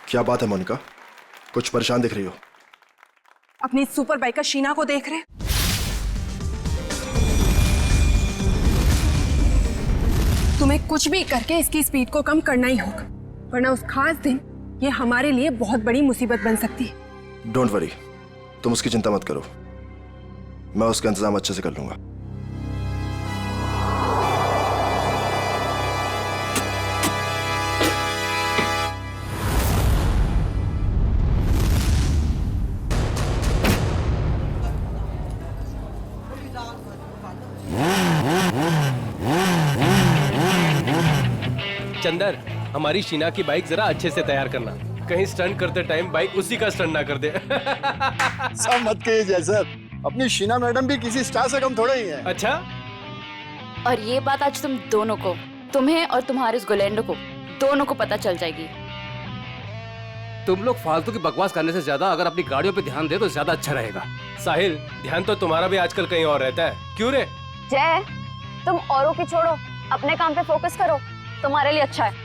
क्या बात है मोनिका, कुछ परेशान दिख रही हो? अपनी सुपर बाइकर शीना को देख रहे? तुम्हें कुछ भी करके इसकी स्पीड को कम करना ही होगा, वरना उस खास दिन ये हमारे लिए बहुत बड़ी मुसीबत बन सकती है। डोंट वरी, तुम उसकी चिंता मत करो, मैं उसका इंतजाम अच्छे से कर लूंगा। चंदर, हमारी शीना की बाइक जरा अच्छे से तैयार करना, कहीं स्टंट करते टाइम बाइक उसी का स्टंट ना कर दे। सब मत कहिए जैसा, अपनी शीना मैडम भी किसी स्टार से कम थोड़े ही है। अच्छा, और ये बात आज तुम दोनों को, तुम्हें और तुम्हारे इस गोलैंडो को, दोनों को पता चल जाएगी। तुम लोग फालतू की बकवास करने से ज्यादा अगर अपनी गाड़ियों पे ध्यान दे तो ज्यादा अच्छा रहेगा। साहिल, ध्यान तो तुम्हारा भी आजकल कहीं और रहता है, क्यों रे? जय, तुम औरों की छोड़ो, अपने काम पे फोकस करो, तुम्हारे लिए अच्छा है।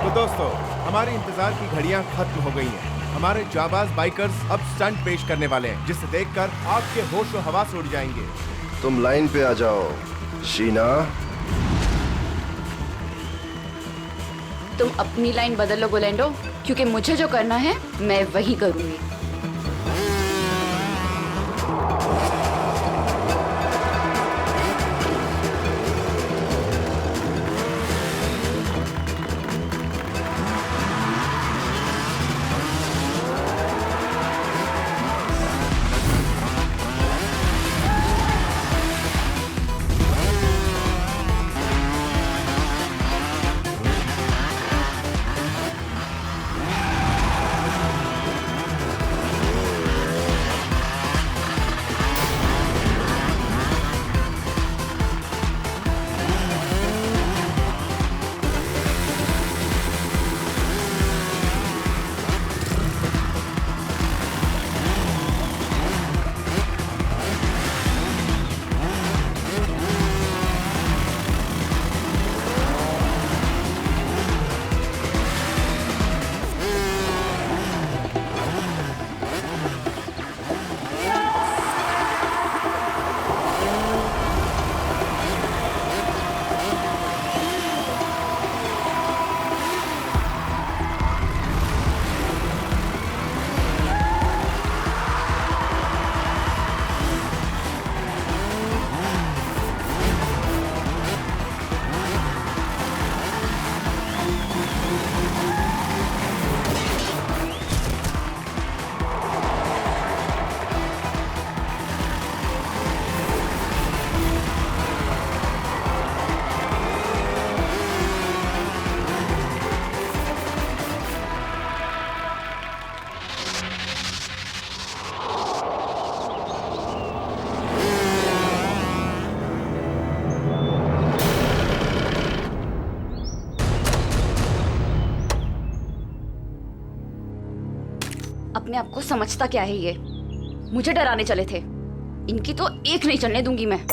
तो दोस्तों, हमारे इंतजार की घड़ियां खत्म हो गई हैं। हमारे जाबाज बाइकर्स अब स्टंट पेश करने वाले हैं, जिसे देखकर आपके होश और हवास उड़ जाएंगे। तुम लाइन पे आ जाओ शीना। तुम अपनी लाइन बदल लो गोलैंडो, क्योंकि मुझे जो करना है मैं वही करूंगी। अपने आप को समझता क्या है ये? मुझे डराने चले थे, इनकी तो एक नहीं चलने दूंगी मैं।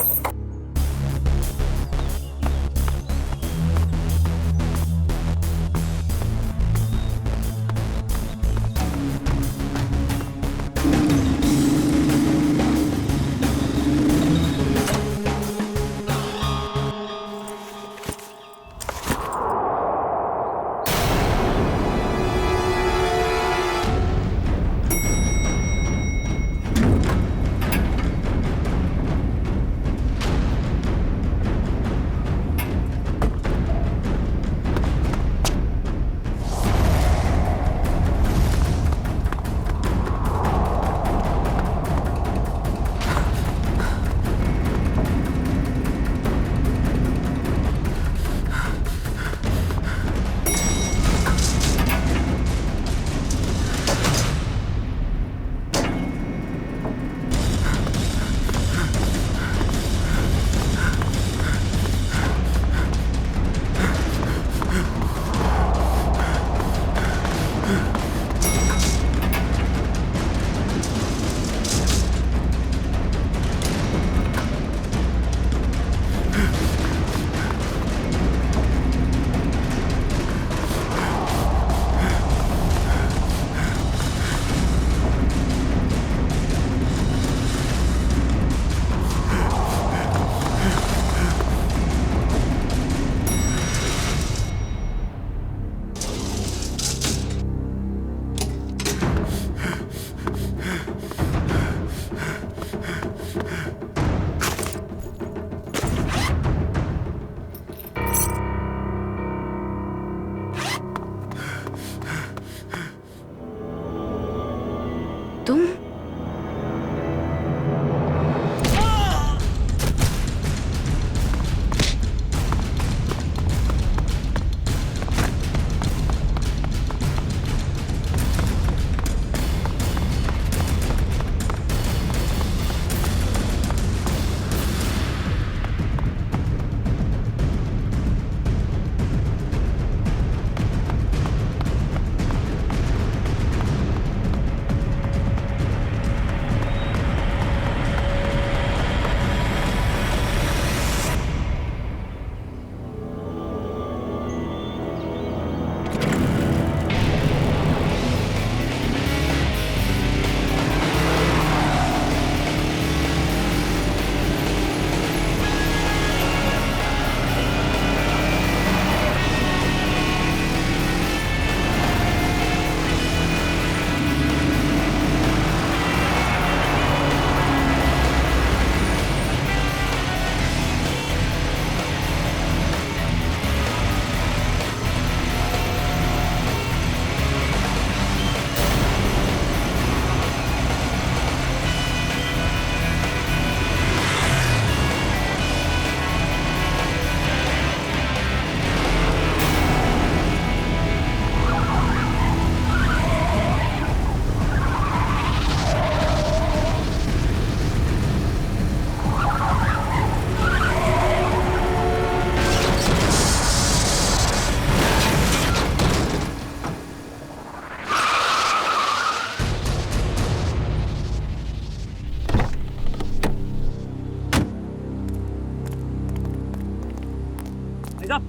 भाई साहब,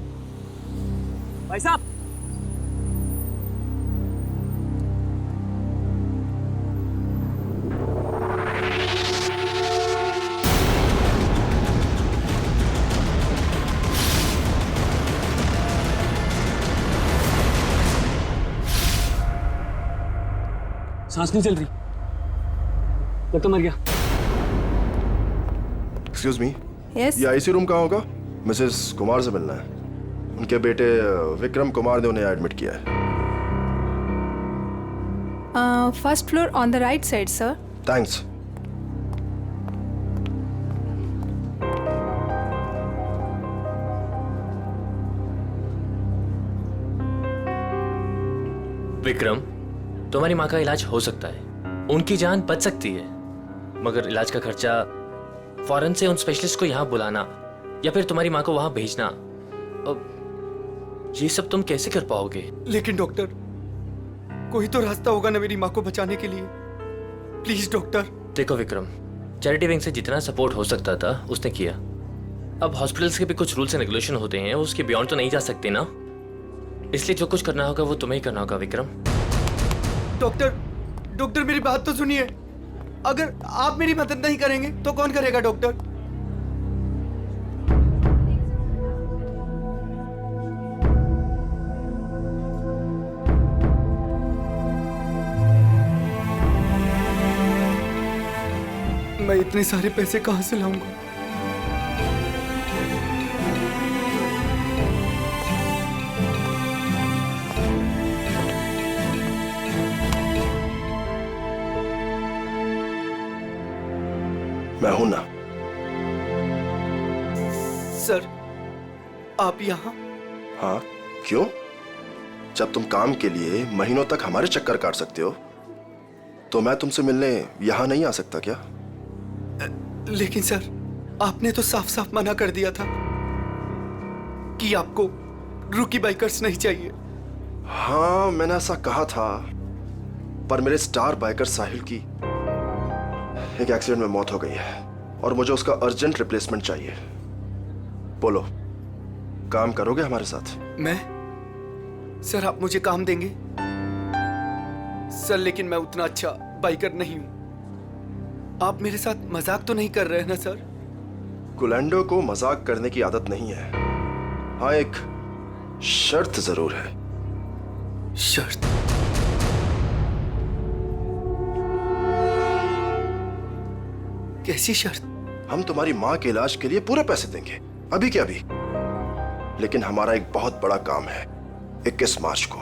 भाई साहब, सांस नहीं चल रही, लगता तो मर गया। एक्सक्यूज मी, यस ये आईसी रूम कहाँ होगा? मिसेस कुमार से मिलना है। उनके बेटे विक्रम कुमार ने उन्हें एडमिट किया है। First floor on the right side sir. Thanks. Vikram, तुम्हारी माँ का इलाज हो सकता है, उनकी जान बच सकती है, मगर इलाज का खर्चा फौरन से उन स्पेशलिस्ट को यहाँ बुलाना या फिर तुम्हारी माँ को वहाँ भेजना, अब ये सब तुम कैसे कर पाओगे? लेकिन डॉक्टर, कोई तो रास्ता होगा ना मेरी माँ को बचाने के लिए। Please doctor. देखो विक्रम, चैरिटी विंग से जितना सपोर्ट हो सकता था उसने किया। अब हॉस्पिटल्स के भी कुछ रूल्स एंड रेगुलेशन होते हैं, उसके बियॉन्ड तो नहीं जा सकते ना, इसलिए जो कुछ करना होगा वो तुम्हें ही करना होगा विक्रम। डॉक्टर मेरी बात तो सुनिए। अगर आप मेरी मदद नहीं करेंगे तो कौन करेगा डॉक्टर? मैं इतने सारे पैसे कहां से लाऊंगा? मैं हूं ना। सर, आप यहाँ? हाँ, क्यों? जब तुम काम के लिए महीनों तक हमारे चक्कर काट सकते हो, तो मैं तुमसे मिलने यहां नहीं आ सकता क्या? लेकिन सर, आपने तो साफ साफ मना कर दिया था कि आपको रूकी बाइकर्स नहीं चाहिए। हाँ, मैंने ऐसा कहा था, पर मेरे स्टार बाइकर साहिल की एक एक्सीडेंट में मौत हो गई है और मुझे उसका अर्जेंट रिप्लेसमेंट चाहिए। बोलो, काम करोगे हमारे साथ? मैं? सर, आप मुझे काम देंगे? सर, लेकिन मैं उतना अच्छा बाइकर नहीं हूं। आप मेरे साथ मजाक तो नहीं कर रहे हैं ना सर? गुलेंडो को मजाक करने की आदत नहीं है। हाँ, एक शर्त जरूर है। शर्त? कैसी शर्त? हम तुम्हारी माँ के इलाज के लिए पूरे पैसे देंगे, अभी के अभी। लेकिन हमारा एक बहुत बड़ा काम है 21 मार्च को,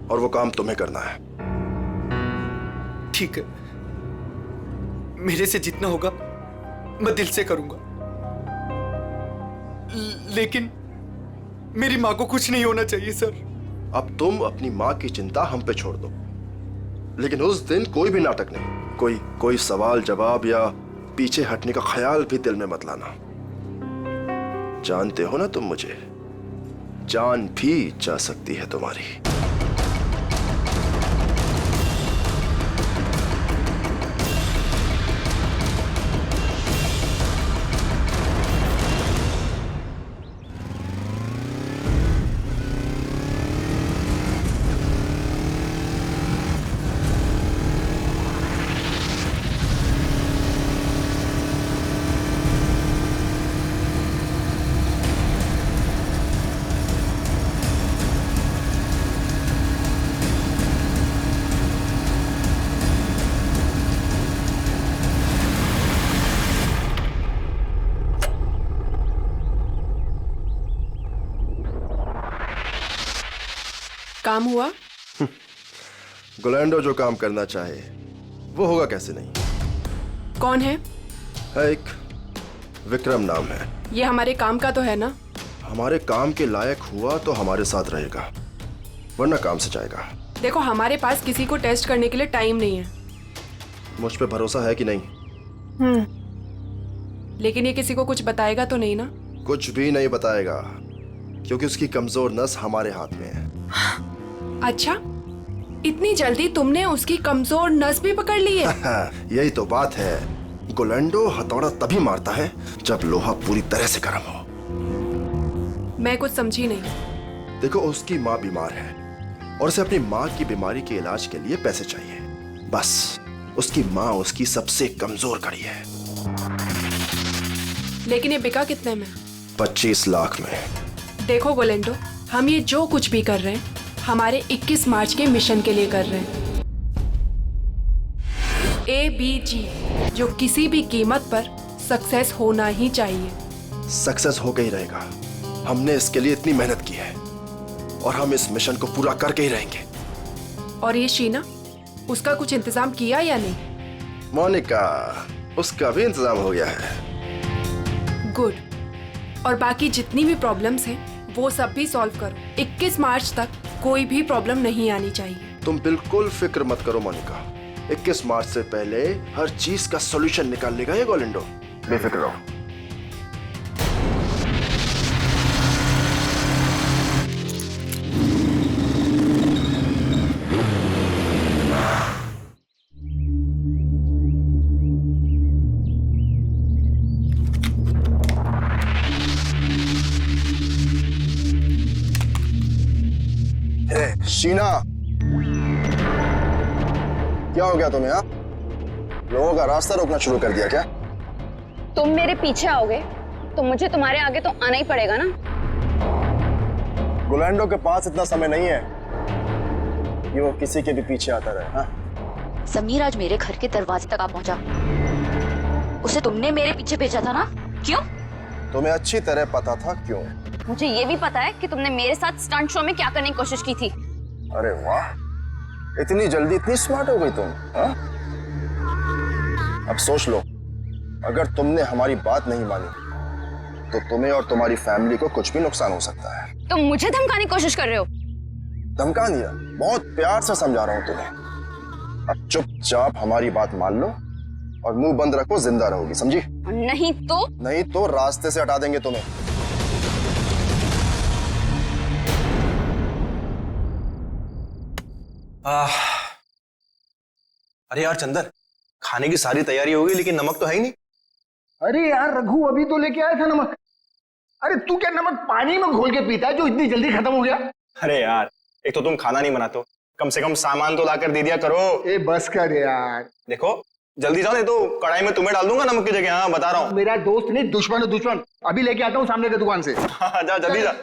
और वो काम तुम्हें करना है। ठीक है, मेरे से जितना होगा मैं दिल से करूंगा, लेकिन मेरी माँ को कुछ नहीं होना चाहिए सर। अब तुम अपनी माँ की चिंता हम पे छोड़ दो, लेकिन उस दिन कोई भी नाटक नहीं, कोई सवाल जवाब या पीछे हटने का ख्याल भी दिल में मत लाना। जानते हो ना तुम मुझे, जान भी जा सकती है तुम्हारी। काम हुआ? गुलेंडो जो काम करना चाहे वो होगा कैसे नहीं। कौन है? एक विक्रम नाम है। ये हमारे काम का तो है ना? हमारे काम के लायक हुआ तो हमारे साथ रहेगा, वरना काम से जाएगा। देखो, हमारे पास किसी को टेस्ट करने के लिए टाइम नहीं है। मुझ पे भरोसा है कि नहीं? लेकिन ये किसी को कुछ बताएगा तो नहीं ना? कुछ भी नहीं बताएगा, क्योंकि उसकी कमजोर नस हमारे हाथ में है। अच्छा, इतनी जल्दी तुमने उसकी कमजोर नस भी पकड़ ली है? यही तो बात है। गुलेंडो हथौड़ा तभी मारता है जब लोहा पूरी तरह से गर्म हो। मैं कुछ समझी नहीं। देखो, उसकी माँ बीमार है और उसे अपनी माँ की बीमारी के इलाज के लिए पैसे चाहिए। बस उसकी माँ उसकी सबसे कमजोर कड़ी है। लेकिन ये बिका कितने में? 25 लाख में। देखो गोलेंडो, हम ये जो कुछ भी कर रहे हैं हमारे 21 मार्च के मिशन के लिए कर रहे हैं। ABG, जो किसी भी कीमत पर सक्सेस होना ही चाहिए। सक्सेस होकर ही रहेगा। हमने इसके लिए इतनी मेहनत की है और हम इस मिशन को पूरा करके ही रहेंगे। और ये शीना, उसका कुछ इंतजाम किया या नहीं? मोनिका, उसका भी इंतजाम हो गया है। गुड। और बाकी जितनी भी प्रॉब्लम्स हैं वो सब भी सॉल्व करो। 21 मार्च तक कोई भी प्रॉब्लम नहीं आनी चाहिए। तुम बिल्कुल फिक्र मत करो मोनिका, 21 मार्च से पहले हर चीज का सॉल्यूशन निकाल लेगा ये गोलेंडो। बेफिक्र रहो। शीना, क्या हो गया तुम्हें? लोगों का रास्ता रोकना शुरू कर दिया क्या? तुम मेरे पीछे आओगे तो मुझे तुम्हारे आगे तो आना ही पड़ेगा ना। गोलेंडो के पास इतना समय नहीं है कि वो किसी के भी पीछे आता रहे। हाँ? समीर आज मेरे घर के दरवाजे तक आ पहुंचा। उसे तुमने मेरे पीछे भेजा था ना? क्यों? तुम्हें अच्छी तरह पता था क्यों। मुझे ये भी पता है कि तुमने मेरे साथ स्टंट शो में क्या करने की कोशिश की थी। अरे वाह, इतनी जल्दी इतनी स्मार्ट हो गई तुम। हाँ? अब सोच लो, अगर तुमने हमारी बात नहीं मानी तो तुम्हें और तुम्हारी फैमिली को कुछ भी नुकसान हो सकता है। तुम मुझे धमकाने की कोशिश कर रहे हो? धमका दिया? बहुत प्यार से समझा रहा हूं तुम्हें। अब चुपचाप हमारी बात मान लो और मुंह बंद रखो, जिंदा रहोगी, समझी? नहीं तो रास्ते से हटा देंगे तुम्हें। अरे यार चंदर, खाने की सारी तैयारी हो गई लेकिन नमक तो है ही नहीं। अरे यार रघु, अभी तो लेके आया था नमक। अरे तू क्या नमक पानी में घोल के पीता है जो इतनी जल्दी खत्म हो गया? अरे यार, एक तो तुम खाना नहीं बनाते हो, कम से कम सामान तो लाकर दे दिया करो। ए बस कर यार। देखो जल्दी जाओ, नहीं तो कढ़ाई में तुम्हें डाल दूंगा नमक की जगह। हाँ बता रहा हूँ। मेरा दोस्त नहीं, दुश्मन है दुश्मन। अभी लेके आता हूँ सामने की दुकान से। जा जल्दी जा।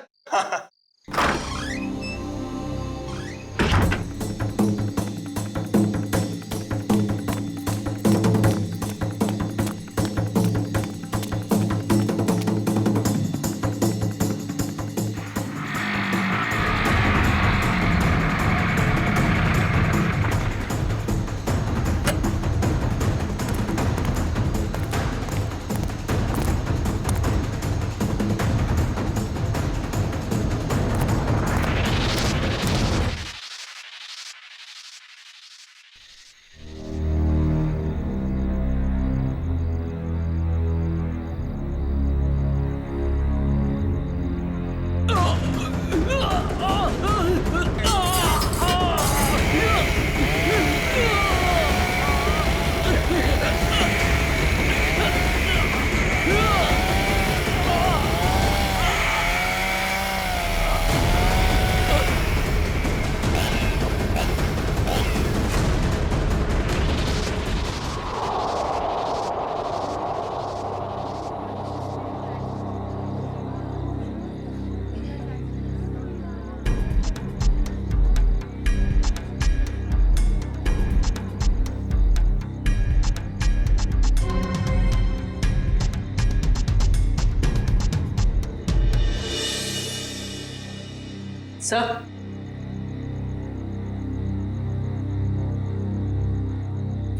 सर,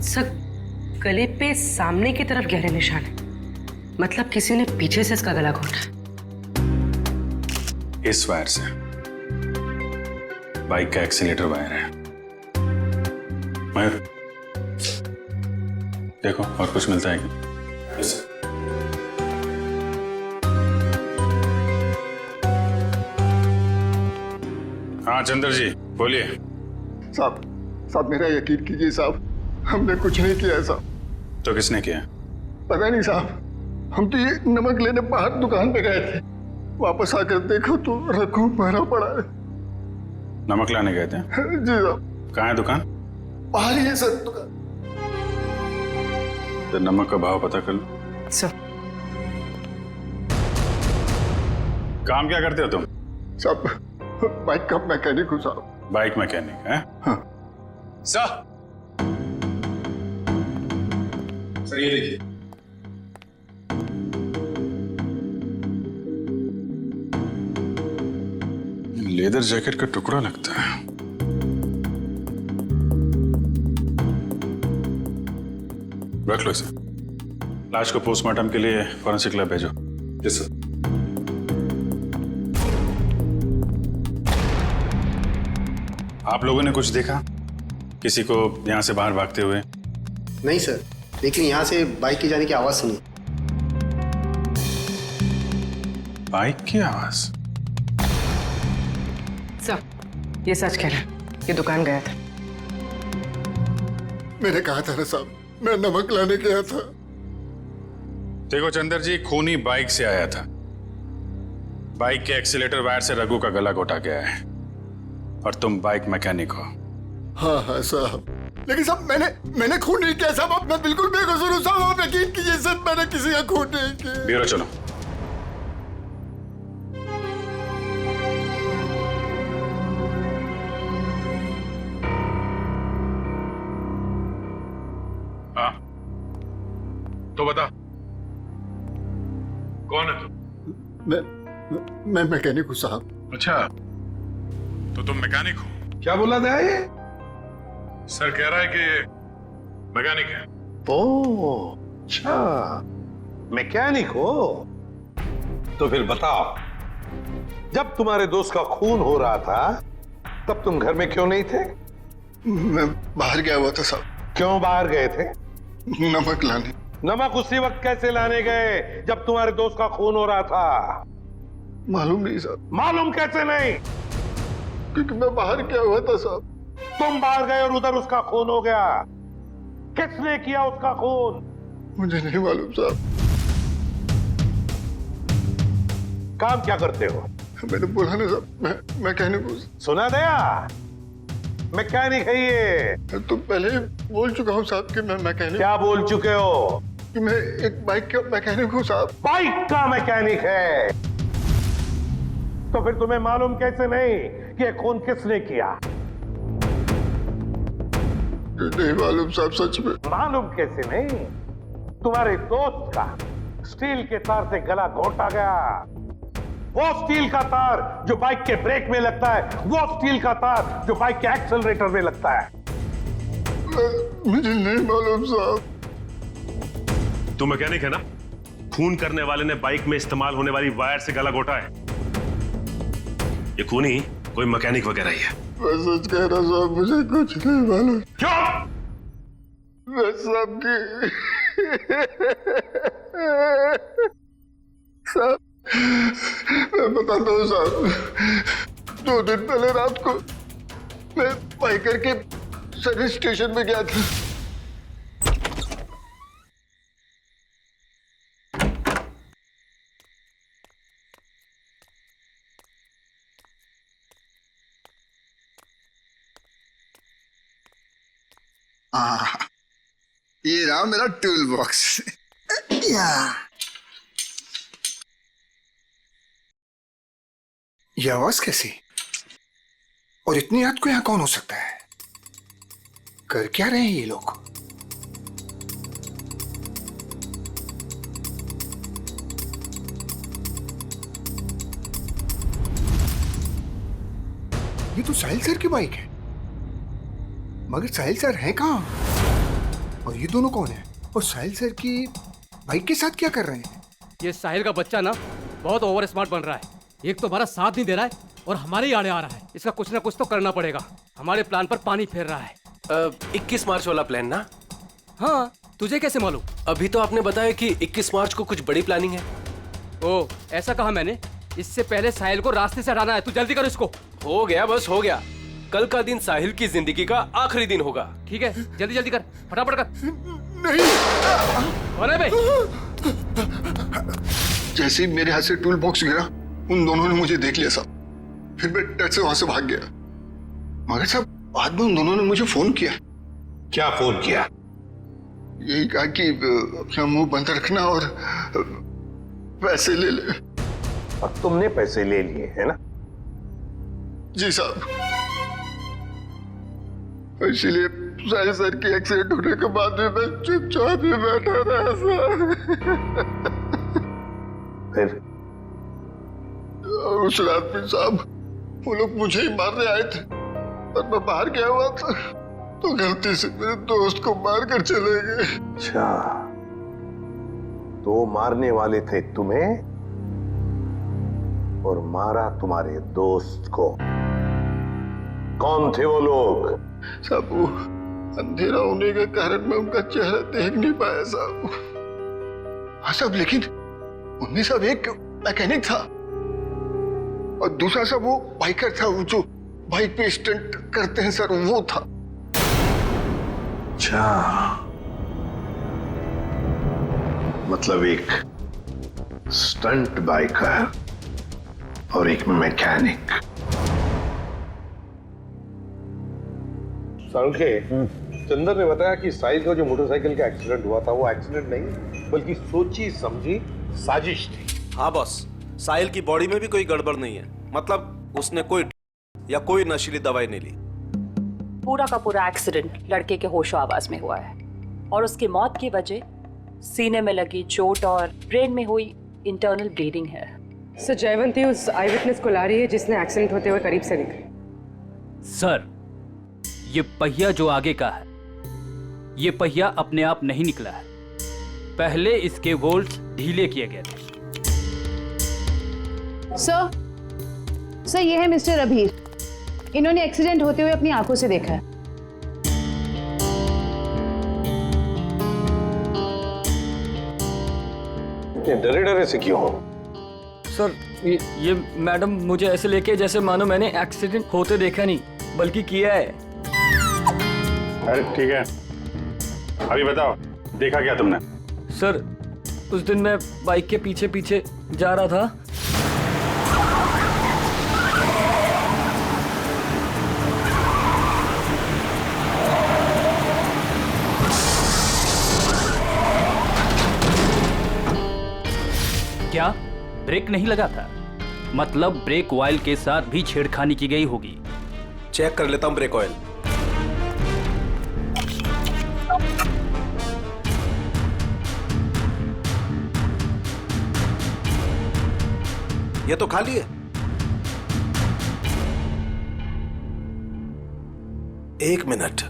सर गले पे सामने की तरफ गहरे निशान है, मतलब किसी ने पीछे से इसका गला घोटा। इस वायर से बाइक का एक्सीलेटर वायर है। मयूर देखो और कुछ मिलता है क्या? yes, हाँ चंद्र जी बोलिए। साहब मेरा यकीन कीजिए साहब, हमने कुछ नहीं किया साहब। तो किसने किया? पता नहीं साहब, हम तो ये नमक लेने बाहर दुकान पे गए थे, वापस आकर देखो तो रघु मरा पड़ा है। नमक लाने गए थे? जी साहब। कहाँ है दुकान? बाहर ही है सर दुकान। तो नमक का भाव पता कर लो। सर काम क्या करते हो तुम? साहब बाइक का मैकेनिक हूँ साहब। बाइक मैकेनिक है? हाँ। सर ये देखिए, लेदर जैकेट का टुकड़ा लगता है। रख लो इसे। लाश को पोस्टमार्टम के लिए फॉरेंसिक लैब भेजो। Yes sir. आप लोगों ने कुछ देखा? किसी को यहां से बाहर भागते हुए? नहीं सर, लेकिन यहाँ से बाइक की जाने की आवाज सुनी। बाइक की आवाज? सर ये सच कह रहा है, ये दुकान गया था। मैंने कहा था ना साहब, मैं नमक लाने गया था। देखो चंदर जी, खूनी बाइक से आया था। बाइक के एक्सीलेटर वायर से रघु का गला घोटा गया है और तुम बाइक मैकेनिक हो। हाँ हाँ साहब, लेकिन साहब मैंने खून नहीं किया साहब। मैं बिल्कुल बेकसूर हूँ साहब, आप यकीन कीजिए सर, मैंने किसी का खून नहीं किया। ब्यूरो चलो। हाँ तो बता, कौन है तू? मैं मैकेनिक हूँ साहब। अच्छा, तो तुम मैकेनिक हो? क्या बोला था ये? सर कह रहा है कि मैकेनिक है। ओह अच्छा, मैकेनिक हो? तो फिर बताओ, जब तुम्हारे दोस्त का खून हो रहा था तब तुम घर में क्यों नहीं थे? मैं बाहर गया हुआ था साहब। क्यों बाहर गए थे? नमक लाने। नमक उसी वक्त कैसे लाने गए जब तुम्हारे दोस्त का खून हो रहा था? मालूम नहीं साहब। मालूम कैसे नहीं? क्योंकि मैं बाहर गया हुआ था साहब। तुम बाहर गए और उधर उसका खून हो गया। किसने किया उसका खून? मुझे नहीं मालूम साहब। काम क्या करते हो? मैंने बोला ना साहब, मैं मैकेनिक हूँ। सुना दया, मैकेनिक है ये। तो पहले बोल चुका हूँ साहब कि मैं मैकेनिक। क्या बोल चुके हो? कि मैं एक बाइक का मैकेनिक हूँ साहब। बाइक का मैकेनिक है? तो फिर तुम्हें मालूम कैसे नहीं कि खून किसने किया? नहीं मालूम साहब, सच में। मालूम कैसे नहीं? तुम्हारे दोस्त का स्टील के तार से गला घोटा गया। वो स्टील का तार जो बाइक के ब्रेक में लगता है, वो स्टील का तार जो बाइक के एक्सेलरेटर में लगता है। मुझे नहीं मालूम साहब। तू मैकेनिक है ना? खून करने वाले ने बाइक में इस्तेमाल होने वाली वायर से गला घोटा है। ये खूनी कोई मैकेनिक वगैरह ही है। मैं सच कह रहा साहब, मुझे कुछ नहीं मालूम। चुप! मैं सबकी साहब, मैं बताता हूँ साहब। 2 दिन पहले रात को मैं बाइकर के सर्विस स्टेशन में गया था। ये रहा मेरा टूल बॉक्स। ये आवाज कैसी? और इतनी रात को यहाँ कौन हो सकता है? कर क्या रहे हैं ये लोग? ये तो साहिल सर की बाइक है, मगर साहिल सर हैं कहाँ? और ये दोनों कौन है? और साहिल सर की बाइक के साथ क्या कर रहे हैं? ये साहिल का बच्चा ना बहुत ओवर स्मार्ट बन रहा है। एक तो हमारा साथ नहीं दे रहा है और हमारे ही आड़े आ रहा है। इसका कुछ ना कुछ तो करना पड़ेगा। हमारे प्लान पर पानी फेर रहा है। 21 मार्च वाला प्लान ना? हाँ, तुझे कैसे मालूम? अभी तो आपने बताया कि 21 मार्च को कुछ बड़ी प्लानिंग है। ओ, ऐसा कहा मैंने? इससे पहले साहिल को रास्ते से हटाना है। तू जल्दी कर इसको। हो गया, बस हो गया। कल का दिन साहिल की जिंदगी का आखिरी दिन होगा। ठीक है, जल्दी जल्दी कर, फटाफट कर। नहीं। कौन है बे? जैसे ही मेरे हाथ से टूल बॉक्स गिरा, उन दोनों ने मुझे देख लिया साहब, फिर मैं डर से वहां से भाग गया। मगर साहब बाद में उन दोनों ने मुझे फोन किया। क्या फोन किया? यही कहा कि अपना मुंह बंद रखना और पैसे ले ले। और तुमने पैसे ले लिए है ना? जी साहब, इसीलिए साहिल सर की एक्सीडेंट होने के बाद भी मैं चुपचाप ही बैठा रहा सर। फिर उस रात में साहब वो लोग मुझे ही मारने आए थे, पर मैं बाहर गया हुआ था तो गलती से मेरे दोस्त को मार कर चले गए। अच्छा, तो मारने वाले थे तुम्हें और मारा तुम्हारे दोस्त को। कौन थे वो लोग? साहब वो अंधेरा होने के कारण मैं उनका चेहरा देख नहीं पाया साहब। हाँ साहब, लेकिन उनमें सब एक मैकेनिक था और दूसरा सब वो बाइकर था, वो जो बाइक पे स्टंट करते हैं सर, वो था। अच्छा, मतलब एक स्टंट बाइकर और एक मैकेनिक। के चंदर ने बताया कि साहिल का जो मोटरसाइकिल का एक्सीडेंट हुआ था वो एक्सीडेंट नहीं बल्कि सोची समझी साजिश थी। हाँ बॉस, साहिल की बॉडी में भी कोई गड़बड़ नहीं है, मतलब उसने कोई या कोई नशीली दवाई नहीं ली। पूरा का पूरा एक्सीडेंट लड़के के होशो आवाज में हुआ है और उसकी मौत की वजह सीने में लगी चोट और ब्रेन में हुई इंटरनल ब्लीडिंग है। सर जयवंती उस आई विटनेस को ला रही है जिसने एक्सीडेंट होते हुए करीब से दिखा। सर, ये पहिया जो आगे का है, ये पहिया अपने आप नहीं निकला है, पहले इसके बोल्ट्स ढीले किए गए थे। सर ये है मिस्टर अभीर, इन्होंने एक्सीडेंट होते हुए अपनी आंखों से देखा है। डरे डरे से क्यों हो? सर ये मैडम मुझे ऐसे लेके जैसे मानो मैंने एक्सीडेंट होते देखा नहीं बल्कि किया है। अरे ठीक है, अभी बताओ देखा क्या तुमने? सर उस दिन मैं बाइक के पीछे पीछे जा रहा था, क्या ब्रेक नहीं लगा था? मतलब ब्रेक ऑयल के साथ भी छेड़खानी की गई होगी। चेक कर लेता हूं ब्रेक ऑयल। ये तो खाली है। एक मिनट,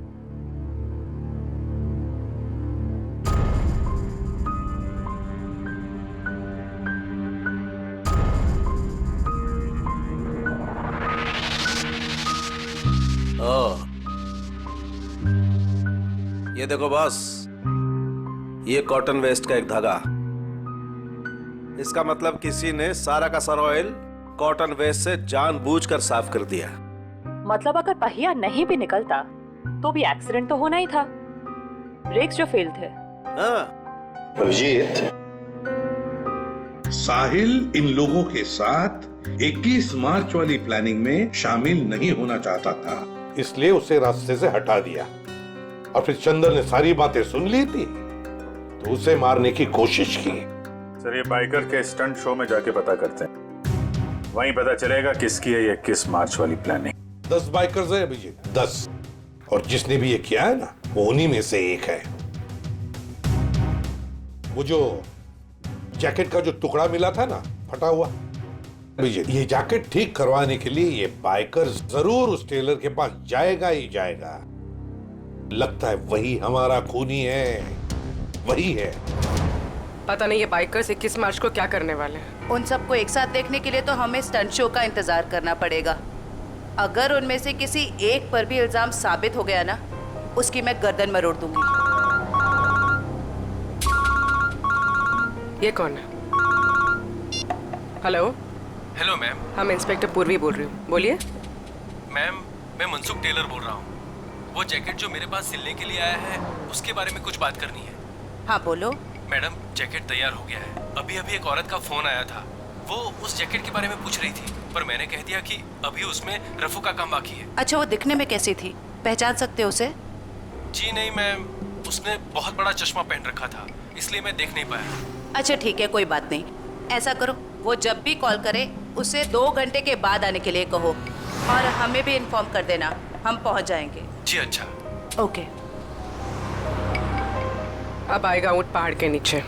ये देखो बॉस, ये कॉटन वेस्ट का एक धागा। इसका मतलब किसी ने सारा का सारा ऑयल कॉटन वेस्ट से जानबूझकर साफ कर दिया। मतलब अगर पहिया नहीं भी निकलता तो भी एक्सीडेंट तो होना ही था, ब्रेक्स जो फेल थे। अभिजीत, साहिल इन लोगों के साथ 21 मार्च वाली प्लानिंग में शामिल नहीं होना चाहता था, इसलिए उसे रास्ते से हटा दिया और फिर चंदर ने सारी बातें सुन ली थी तो उसे मारने की कोशिश की। सर ये बाइकर के स्टंट शो में जाके पता करते हैं, वहीं पता चलेगा किसकी है ये 21 मार्च वाली प्लानिंग। 10 बाइकर्स है अभिजीत, 10, और जिसने भी ये किया है ना वो उन्हीं में से एक है। वो जो जैकेट का जो टुकड़ा मिला था ना फटा हुआ, अभिजीत ये जैकेट ठीक करवाने के लिए ये बाइकर जरूर उस टेलर के पास जाएगा ही जाएगा। लगता है वही हमारा खूनी है, वही है। पता नहीं ये बाइकर्स 21 मार्च को क्या करने वाले हैं। उन सबको एक साथ देखने के लिए तो हमें स्टंट शो का इंतजार करना पड़ेगा। अगर उनमें से किसी एक पर भी इल्जाम साबित हो गया ना, उसकी मैं गर्दन मरोड़ दूंगी। ये कौन है? हेलो। Hello ma'am. हम इंस्पेक्टर पूर्वी बोल रही हूँ, बोलिए। मैम मैं मनसुख टेलर बोल रहा हूँ। वो जैकेट जो मेरे पास सिलने के लिए आया है उसके बारे में कुछ बात करनी है। हाँ बोलो। मैडम जैकेट तैयार हो गया है, अभी अभी एक औरत का फोन आया था, वो उस जैकेट के बारे में पूछ रही थी, पर मैंने कह दिया कि अभी उसमें रफू का काम बाकी है। अच्छा, वो दिखने में कैसी थी, पहचान सकते हो उसे? जी नहीं मैम, उसने बहुत बड़ा चश्मा पहन रखा था, इसलिए मैं देख नहीं पाया। अच्छा ठीक है, कोई बात नहीं। ऐसा करो, वो जब भी कॉल करे उसे 2 घंटे के बाद आने के लिए कहो और हमें भी इन्फॉर्म कर देना, हम पहुंच जाएंगे। जी अच्छा। ओके। अब आएगा ऊंट पहाड़ के नीचे।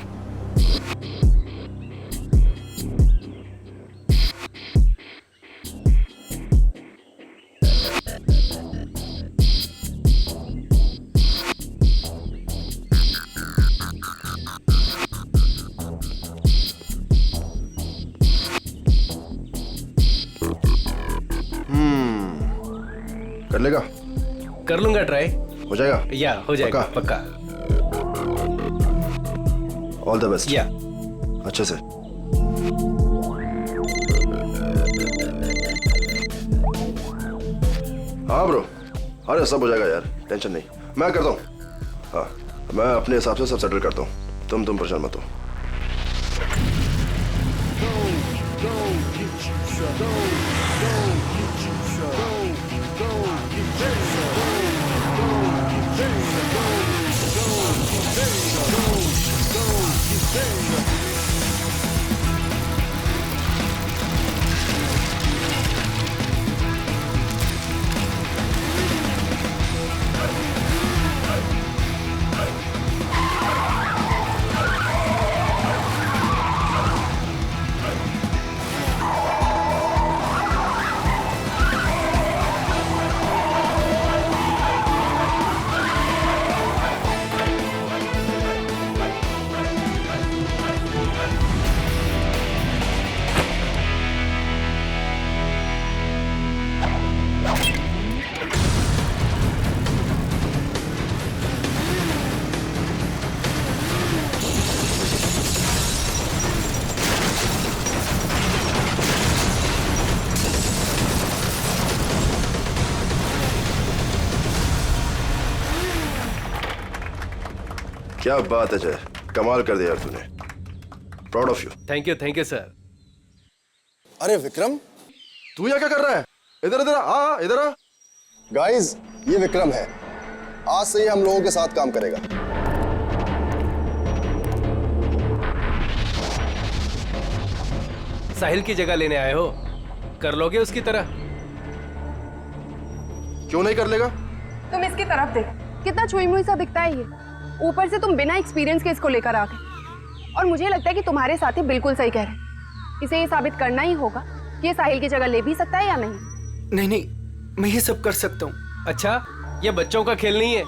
कर लेगा? कर लूंगा ट्राई। हो जाएगा? या हो जाएगा पक्का। All the best. या अच्छे से। हाँ ब्रो, अरे सब हो जाएगा यार, टेंशन नहीं, मैं करता हूँ। हाँ, मैं अपने हिसाब से सब सेटल करता हूँ, तुम परेशान मत हो। क्या बात है जय, कमाल कर दिया यार तूने, proud of you. Thank you sir. अरे विक्रम, तू यहाँ क्या कर रहा है? इधर इधर आ, इधर आ। गाइस, ये विक्रम है, आज से ये हम लोगों के साथ काम करेगा। साहिल की जगह लेने आए हो, कर लोगे उसकी तरह? क्यों नहीं कर लेगा? तुम इसकी तरफ देख, कितना छुई मुई सा दिखता है ये। ऊपर से तुम बिना एक्सपीरियंस के इसको लेकर आ गए, और मुझे लगता है कि तुम्हारे साथी बिल्कुल सही कह रहे हैं। इसे ये साबित करना ही होगा कि ये साहिल की जगह ले भी सकता है या नहीं। नहीं, मैं ये सब कर सकता हूँ। अच्छा, ये बच्चों का खेल नहीं है,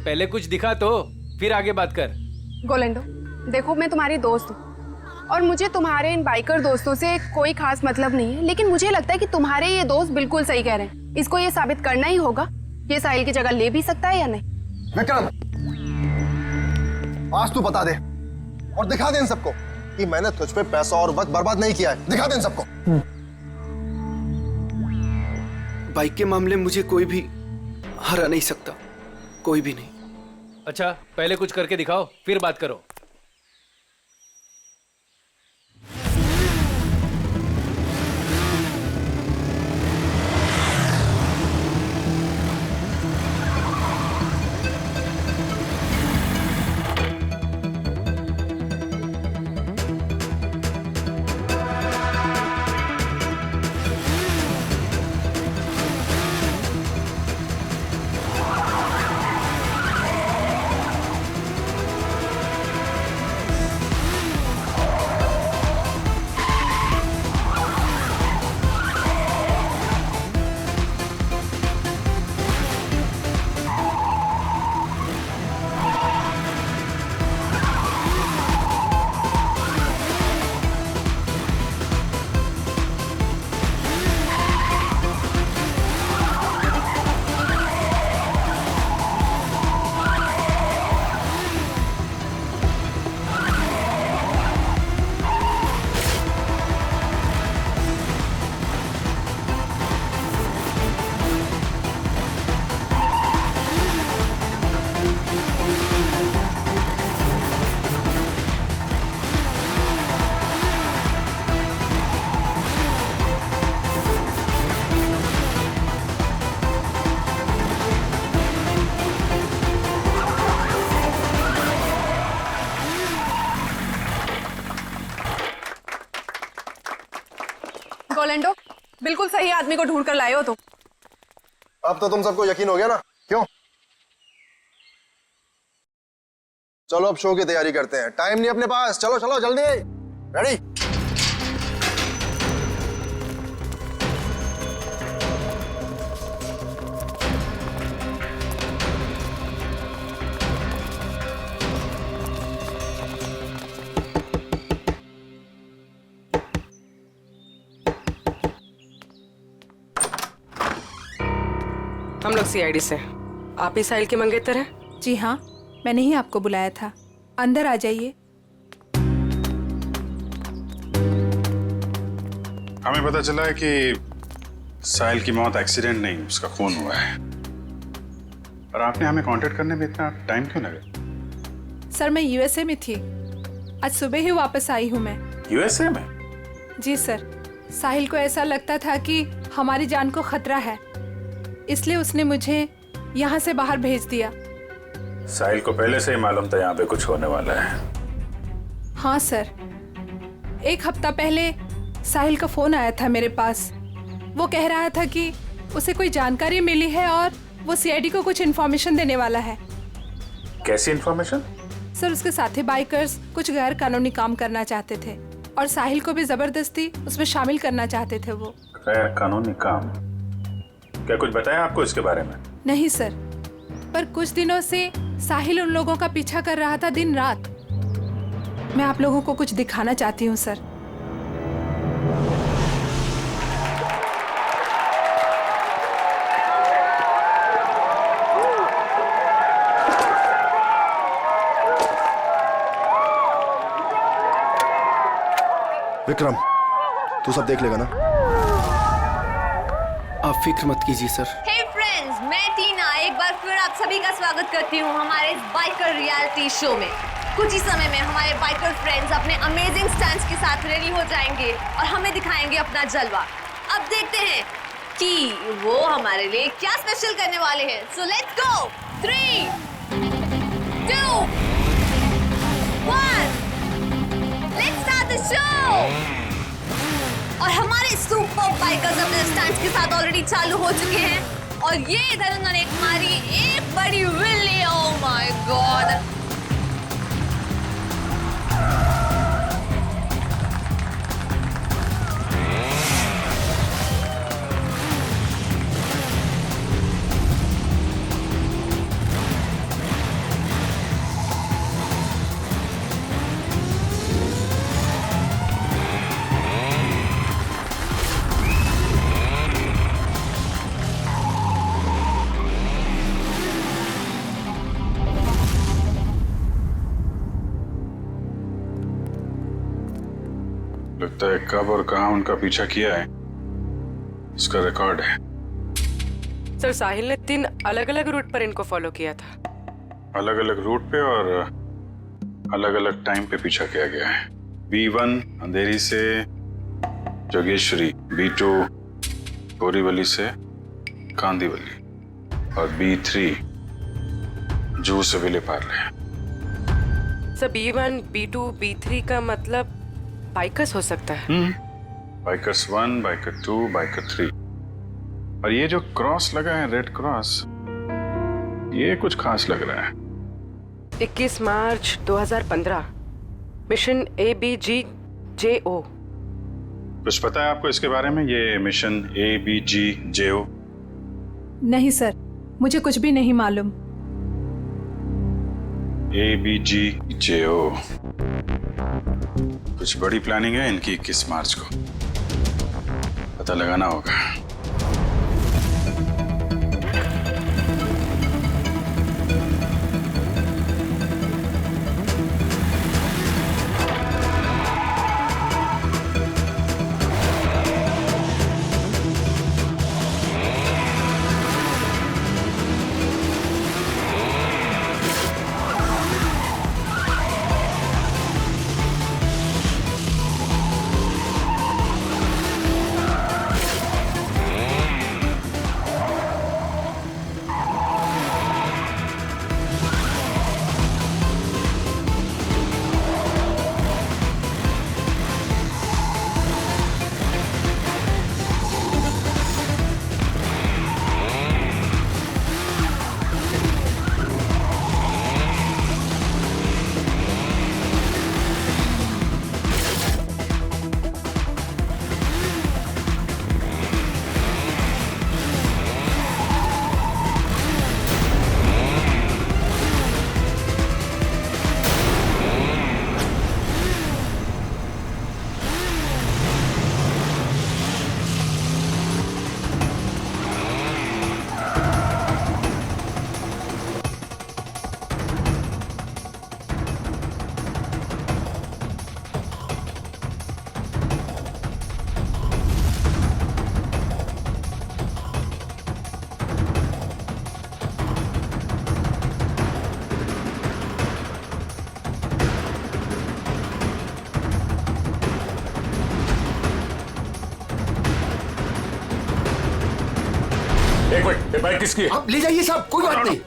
पहले कुछ दिखा तो फिर आगे बात कर। गोलेंडो, देखो मैं तुम्हारी दोस्त हूँ और मुझे तुम्हारे इन बाइकर दोस्तों से कोई खास मतलब नहीं है, लेकिन मुझे लगता है कि तुम्हारे ये दोस्त बिल्कुल सही कह रहे हैं। इसको ये साबित करना ही होगा कि ये साहिल की जगह ले भी सकता है या नहीं। विक्रम, आज तू बता दे और दिखा दे इन सबको कि मैंने तुझ पे पैसा और वक्त बर्बाद नहीं किया है। दिखा दे इन सबको। बाइक के मामले में मुझे कोई भी हरा नहीं सकता, कोई भी नहीं। अच्छा, पहले कुछ करके दिखाओ फिर बात करो। गोलेंडो, बिल्कुल सही आदमी को ढूंढ कर लाए हो तुम। अब तो तुम सबको यकीन हो गया ना, क्यों? चलो अब शो की तैयारी करते हैं, टाइम नहीं अपने पास। चलो चलो जल्दी, रेडी? हम लोग सीआईडी से। आप ही साहिल के मंगेतर हैं? जी हाँ, मैंने ही आपको बुलाया था। अंदर आ जाइए। हमें पता चला है कि साहिल की मौत एक्सीडेंट नहीं, उसका खून हुआ है। और आपने हमें कांटेक्ट करने में इतना टाइम क्यों लगा? सर मैं यूएसए में थी, आज सुबह ही वापस आई हूँ मैं। यूएसए में? जी सर, साहिल को ऐसा लगता था कि हमारी जान को खतरा है, इसलिए उसने मुझे यहाँ से बाहर भेज दिया। साहिल को पहले से ही मालूम था यहाँ पे कुछ होने वाला है? हाँ सर, 1 हफ्ता पहले साहिल का फोन आया था मेरे पास। वो कह रहा था कि उसे कोई जानकारी मिली है और वो सीआईडी को कुछ इन्फॉर्मेशन देने वाला है। कैसी इन्फॉर्मेशन? सर उसके साथी बाइकर्स कुछ गैर कानूनी काम करना चाहते थे और साहिल को भी जबरदस्ती उसमें शामिल करना चाहते थे। वो गैर कानूनी काम? क्या कुछ बताया आपको इसके बारे में? नहीं सर, पर कुछ दिनों से साहिल उन लोगों का पीछा कर रहा था दिन रात। मैं आप लोगों को कुछ दिखाना चाहती हूँ सर। विक्रम, तू सब देख लेगा ना? आप फिक्र मत कीजिए सर। हे फ्रेंड्स, मैं टीना एक बार फिर आप सभी का स्वागत करती हूँ हमारे इस बाइकर रियलिटी शो में। कुछ ही समय में हमारे बाइकर फ्रेंड्स अपने अमेजिंग स्टंट्स के साथ रेडी हो जाएंगे और हमें दिखाएंगे अपना जलवा। अब देखते हैं कि वो हमारे लिए क्या स्पेशल करने वाले हैं। So let's go. 3, 2, 1, let's start the show. और हमारे सुपर बाइकर्स अपने स्टंट्स के साथ ऑलरेडी चालू हो चुके हैं और ये इधर उन्होंने मारी एक बड़ी विल्ली। Oh my God! लगता है कब और कहां उनका पीछा किया है इसका रिकॉर्ड है। सर साहिल ने 3 अलग-अलग रूट पर इनको फॉलो किया था। अलग अलग रूट पे और अलग अलग टाइम पे पीछा किया गया है। B1 अंधेरी से जोगेश्वरी, B2 बोरीवली से कांदीवली और B3 जूह से Vile Parle. Sir B1, B2, B3 का मतलब बाइकर्स हो सकता है। Bikers 1, biker 2, biker 3। और ये जो क्रॉस लगा है, रेड क्रॉस, ये कुछ खास लग रहा है। 21 मार्च 2015, मिशन ABGJO। कुछ पता है आपको इसके बारे में, ये मिशन ABGJO? नहीं सर, मुझे कुछ भी नहीं मालूम। ABGJO कुछ बड़ी प्लानिंग है इनकी। 21 मार्च को पता लगाना होगा। एक मिनट, ये बाइक किसकी है? आप ले जाइए साहब, कोई बात नहीं।